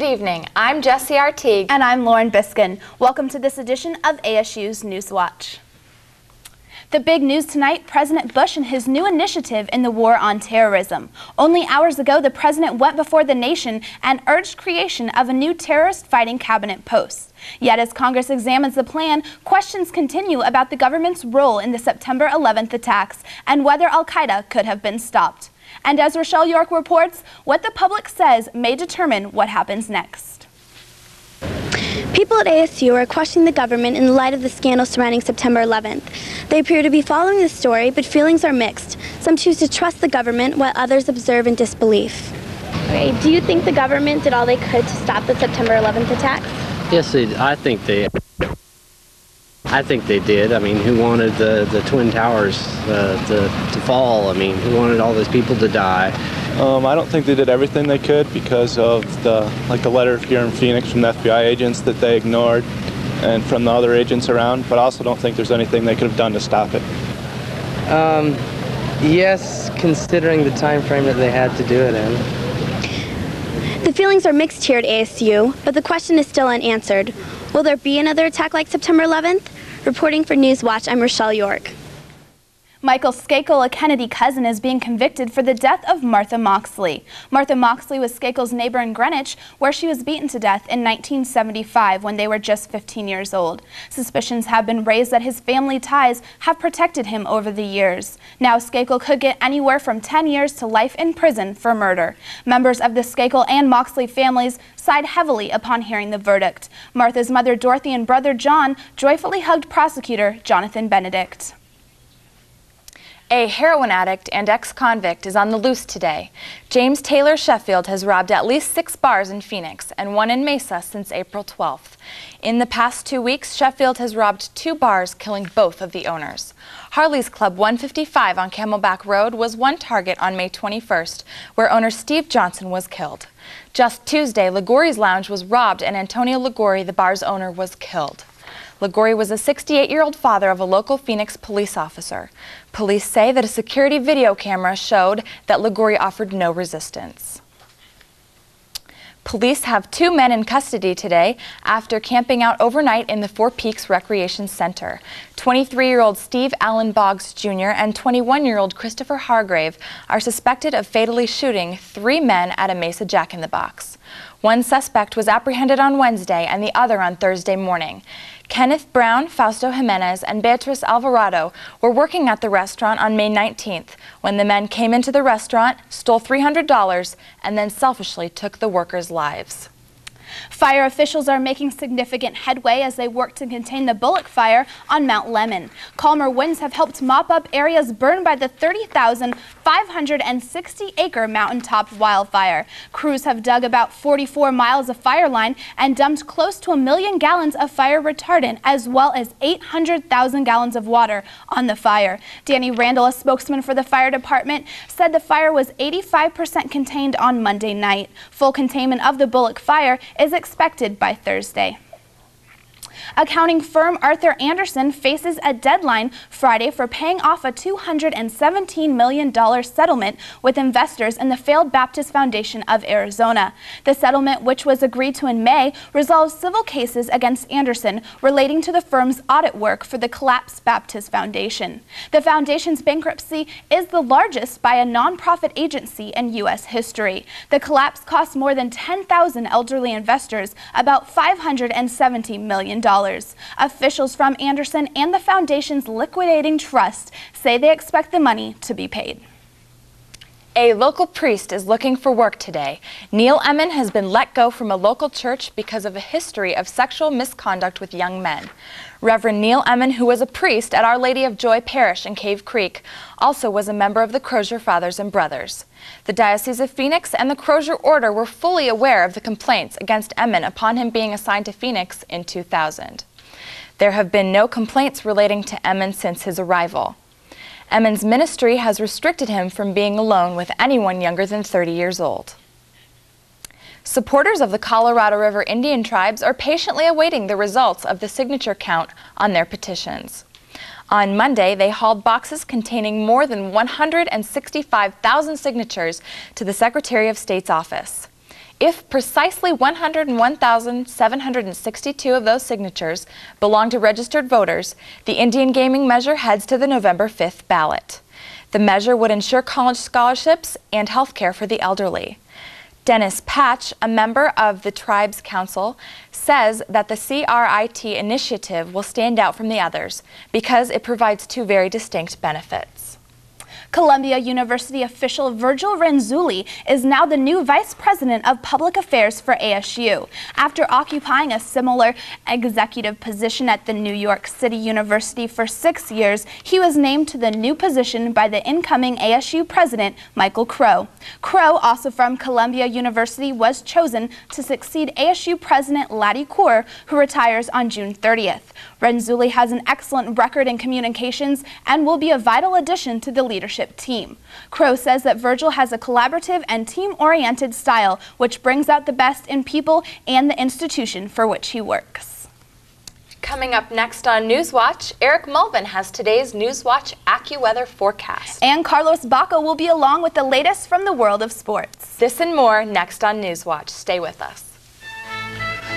evening. I'm Jessie Artigue. And I'm Lauren Biskin. Welcome to this edition of ASU's Newswatch. The big news tonight, President Bush and his new initiative in the war on terrorism. Only hours ago, the president went before the nation and urged creation of a new terrorist-fighting cabinet post. Yet as Congress examines the plan, questions continue about the government's role in the September 11th attacks and whether al-Qaeda could have been stopped. And as Rochelle York reports, what the public says may determine what happens next. People at ASU are questioning the government in light of the scandal surrounding September 11th. They appear to be following the story, but feelings are mixed. Some choose to trust the government, while others observe in disbelief. Okay, do you think the government did all they could to stop the September 11th attacks? Yes, I think they did. I mean, who wanted the Twin Towers to fall? I mean, who wanted all those people to die? I don't think they did everything they could because of the letter here in Phoenix from the FBI agents that they ignored and from the other agents around, but I also don't think there's anything they could have done to stop it. Yes, considering the time frame that they had to do it in. The feelings are mixed here at ASU, but the question is still unanswered. Will there be another attack like September 11th? Reporting for Newswatch, I'm Rochelle York. Michael Stegall, a Kennedy cousin, is being convicted for the death of Martha Moxley. Martha Moxley was Stegall's neighbor in Greenwich, where she was beaten to death in 1975 when they were just 15 years old. Suspicions have been raised that his family ties have protected him over the years. Now Stegall could get anywhere from 10 years to life in prison for murder. Members of the Stegall and Moxley families sighed heavily upon hearing the verdict. Martha's mother Dorothy and brother John joyfully hugged prosecutor Jonathan Benedict. A heroin addict and ex-convict is on the loose today. James Taylor Sheffield has robbed at least 6 bars in Phoenix and 1 in Mesa since April 12th. In the past 2 weeks, Sheffield has robbed 2 bars, killing both of the owners. Harley's Club 155 on Camelback Road was one target on May 21st, where owner Steve Johnson was killed. Just Tuesday, Ligori's Lounge was robbed and Antonio Ligori, the bar's owner, was killed. Ligori was a 68-year-old father of a local Phoenix police officer. Police say that a security video camera showed that Ligori offered no resistance. Police have 2 men in custody today after camping out overnight in the Four Peaks Recreation Center. 23-year-old Steve Allen Boggs Jr. and 21-year-old Christopher Hargrave are suspected of fatally shooting 3 men at a Mesa Jack-in-the-Box. One suspect was apprehended on Wednesday and the other on Thursday morning. Kenneth Brown, Fausto Jimenez, and Beatriz Alvarado were working at the restaurant on May 19th when the men came into the restaurant, stole $300, and then selfishly took the workers' lives. Fire officials are making significant headway as they work to contain the Bullock fire on Mount Lemmon. Calmer winds have helped mop up areas burned by the 30,560-acre mountaintop wildfire. Crews have dug about 44 miles of fire line and dumped close to 1 million gallons of fire retardant as well as 800,000 gallons of water on the fire. Danny Randall, a spokesman for the fire department, said the fire was 85% contained on Monday night. Full containment of the Bullock fire is expected by Thursday. Accounting firm Arthur Andersen faces a deadline Friday for paying off a $217 million settlement with investors in the failed Baptist Foundation of Arizona. The settlement, which was agreed to in May, resolves civil cases against Andersen relating to the firm's audit work for the collapsed Baptist Foundation. The foundation's bankruptcy is the largest by a nonprofit agency in U.S. history. The collapse cost more than 10,000 elderly investors about $570 million. Officials from Andersen and the foundation's liquidating trust say they expect the money to be paid. A local priest is looking for work today. Neil Emmon has been let go from a local church because of a history of sexual misconduct with young men. Reverend Neil Emmon, who was a priest at Our Lady of Joy Parish in Cave Creek, also was a member of the Crozier Fathers and Brothers. The Diocese of Phoenix and the Crozier Order were fully aware of the complaints against Emmon upon him being assigned to Phoenix in 2000. There have been no complaints relating to Emmon since his arrival. Emmon's ministry has restricted him from being alone with anyone younger than 30 years old. Supporters of the Colorado River Indian tribes are patiently awaiting the results of the signature count on their petitions. On Monday, they hauled boxes containing more than 165,000 signatures to the Secretary of State's office. If precisely 101,762 of those signatures belong to registered voters, the Indian gaming measure heads to the November 5th ballot. The measure would ensure college scholarships and health care for the elderly. Dennis Patch, a member of the Tribes Council, says that the CRIT initiative will stand out from the others because it provides two very distinct benefits. Columbia University official Virgil Renzulli is now the new Vice President of Public Affairs for ASU. After occupying a similar executive position at the New York City University for 6 years, he was named to the new position by the incoming ASU President, Michael Crow. Crow, also from Columbia University, was chosen to succeed ASU President Laddie Kaur, who retires on June 30th. Renzulli has an excellent record in communications and will be a vital addition to the leadership team. Crow says that Virgil has a collaborative and team-oriented style which brings out the best in people and the institution for which he works. Coming up next on Newswatch, Eric Mulvin has today's Newswatch AccuWeather forecast. And Carlos Baca will be along with the latest from the world of sports. This and more next on Newswatch. Stay with us.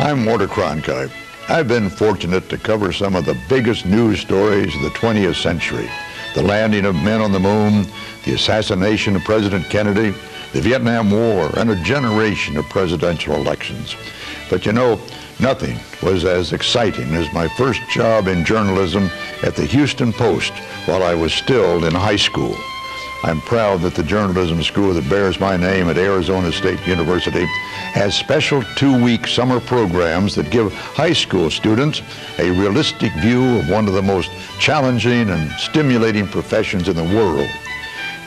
I'm Walter Cronkite. I've been fortunate to cover some of the biggest news stories of the 20th century. The landing of men on the moon, the assassination of President Kennedy, the Vietnam War, and a generation of presidential elections. But you know, nothing was as exciting as my first job in journalism at the Houston Post while I was still in high school. I'm proud that the journalism school that bears my name at Arizona State University has special 2-week summer programs that give high school students a realistic view of one of the most challenging and stimulating professions in the world.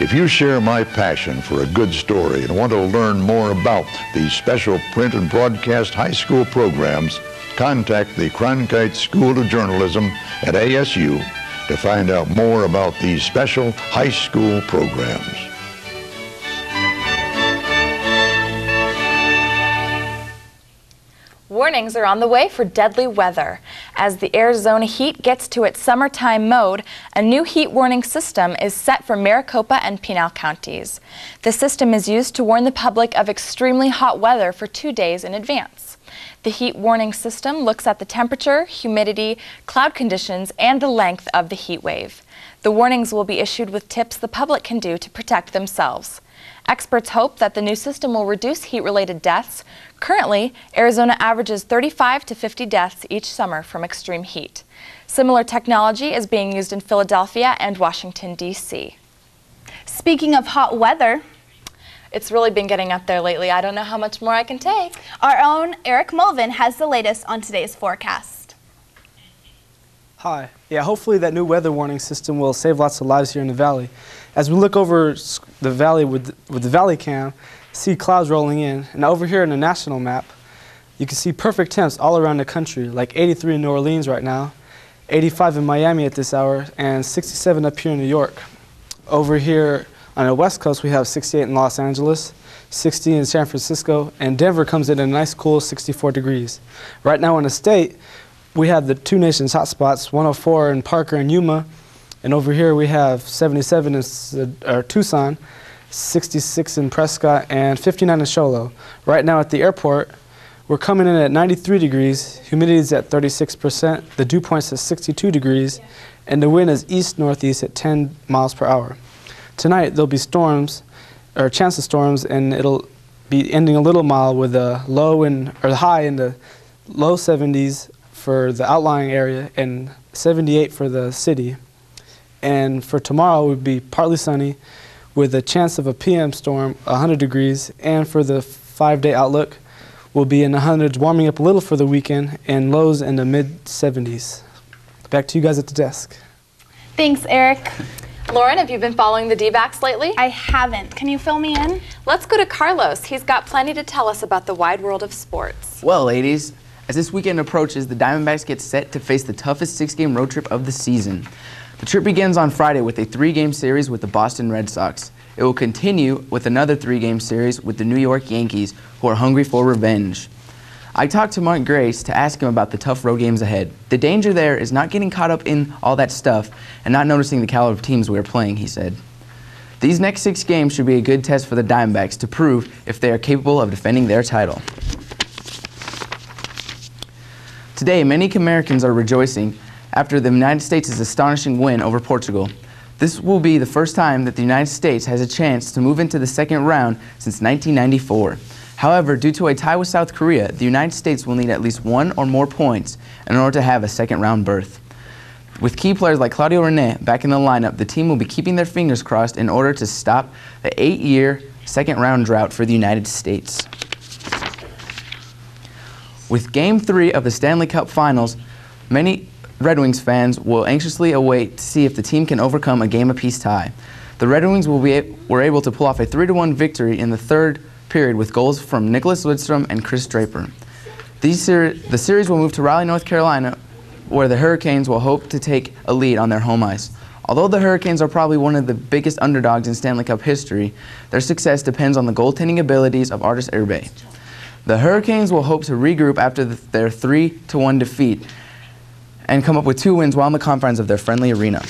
If you share my passion for a good story and want to learn more about these special print and broadcast high school programs, contact the Cronkite School of Journalism at ASU to find out more about these special high school programs. Warnings are on the way for deadly weather. As the Arizona heat gets to its summertime mode, a new heat warning system is set for Maricopa and Pinal counties. The system is used to warn the public of extremely hot weather for 2 days in advance. The heat warning system looks at the temperature, humidity, cloud conditions, and the length of the heat wave. The warnings will be issued with tips the public can do to protect themselves. Experts hope that the new system will reduce heat-related deaths. Currently, Arizona averages 35 to 50 deaths each summer from extreme heat. Similar technology is being used in Philadelphia and Washington, D.C. Speaking of hot weather, it's really been getting up there lately. I don't know how much more I can take. Our own Eric Mulvin has the latest on today's forecast. Hi. Yeah, hopefully that new weather warning system will save lots of lives here in the valley. As we look over the valley with the valley cam, see clouds rolling in. And over here in the national map, you can see perfect temps all around the country, like 83 in New Orleans right now, 85 in Miami at this hour, and 67 up here in New York. Over here on the west coast, we have 68 in Los Angeles, 60 in San Francisco, and Denver comes in at a nice cool 64 degrees. Right now in the state, we have the two nations hotspots, 104 in Parker and Yuma, and over here we have 77 in Tucson, 66 in Prescott, and 59 in Show Low. Right now at the airport, we're coming in at 93 degrees, humidity is at 36%, the dew point's at 62 degrees, and the wind is east-northeast at 10 miles per hour. Tonight there'll be storms, or a chance of storms, and it'll be ending a little mild with a high in the low 70s for the outlying area and 78 for the city. And for tomorrow, it would be partly sunny with a chance of a PM storm, 100 degrees, and for the 5-day outlook, we'll be in the hundreds, warming up a little for the weekend, and lows in the mid-70s. Back to you guys at the desk. Thanks, Eric. Lauren, have you been following the D-backs lately? I haven't. Can you fill me in? Let's go to Carlos. He's got plenty to tell us about the wide world of sports. Well, ladies, as this weekend approaches, the Diamondbacks get set to face the toughest 6-game road trip of the season. The trip begins on Friday with a 3-game series with the Boston Red Sox. It will continue with another 3-game series with the New York Yankees, who are hungry for revenge. I talked to Mark Grace to ask him about the tough road games ahead. The danger there is not getting caught up in all that stuff and not noticing the caliber of teams we are playing, he said. These next 6 games should be a good test for the Diamondbacks to prove if they are capable of defending their title. Today, many Americans are rejoicing after the United States' astonishing win over Portugal. This will be the first time that the United States has a chance to move into the second round since 1994. However, due to a tie with South Korea, the United States will need at least 1 or more points in order to have a second round berth. With key players like Claudio Rene back in the lineup, the team will be keeping their fingers crossed in order to stop the 8-year second round drought for the United States. With Game 3 of the Stanley Cup Finals, many Red Wings fans will anxiously await to see if the team can overcome a game-apiece tie. The Red Wings were able to pull off a 3-1 victory in the third period with goals from Nicholas Lidstrom and Chris Draper. The series will move to Raleigh, North Carolina, where the Hurricanes will hope to take a lead on their home ice. Although the Hurricanes are probably one of the biggest underdogs in Stanley Cup history, their success depends on the goaltending abilities of Artis Irbe. The Hurricanes will hope to regroup after their 3-1 defeat and come up with 2 wins while in the confines of their friendly arena.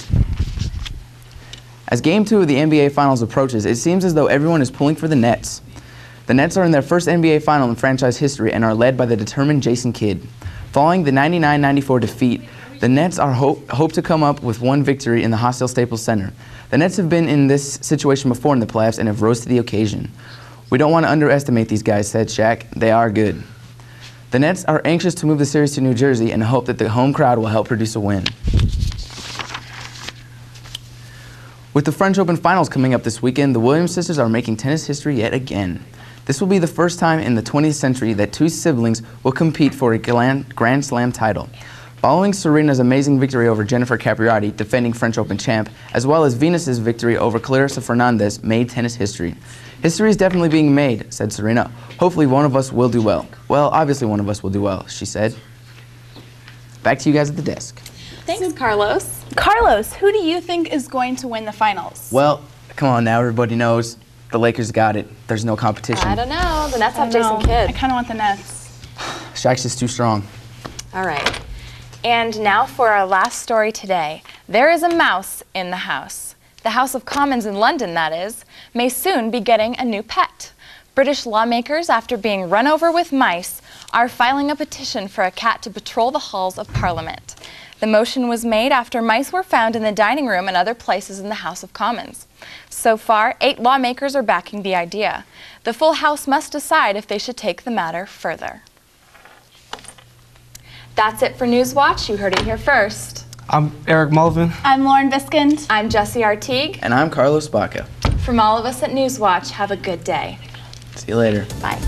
As Game 2 of the NBA Finals approaches, it seems as though everyone is pulling for the Nets. The Nets are in their first NBA Final in franchise history and are led by the determined Jason Kidd. Following the 99-94 defeat, the Nets are hope to come up with 1 victory in the hostile Staples Center. The Nets have been in this situation before in the playoffs and have rose to the occasion. "We don't want to underestimate these guys," said Shaq. "They are good." The Nets are anxious to move the series to New Jersey and hope that the home crowd will help produce a win. With the French Open Finals coming up this weekend, the Williams sisters are making tennis history yet again. This will be the first time in the 20th century that 2 siblings will compete for a Grand Slam title. Following Serena's amazing victory over Jennifer Capriati, defending French Open champ, as well as Venus's victory over Clarissa Fernandez, made tennis history. "History is definitely being made," said Serena. "Hopefully one of us will do well." "Well, obviously one of us will do well," she said. Back to you guys at the desk. Thanks, Carlos. Carlos, who do you think is going to win the finals? Well, come on now, everybody knows. The Lakers got it. There's no competition. I don't know. The Nets have Jason I Kidd. kind of want the Nets. Shaq's just too strong. All right. And now for our last story today. There is a mouse in the House. The House of Commons in London, that is, may soon be getting a new pet. British lawmakers, after being run over with mice, are filing a petition for a cat to patrol the halls of Parliament. The motion was made after mice were found in the dining room and other places in the House of Commons. So far, 8 lawmakers are backing the idea. The full House must decide if they should take the matter further. That's it for Newswatch. You heard it here first. I'm Eric Mulvin. I'm Lauren Viskand. I'm Jessie Artigue. And I'm Carlos Baca. From all of us at Newswatch, have a good day. See you later. Bye.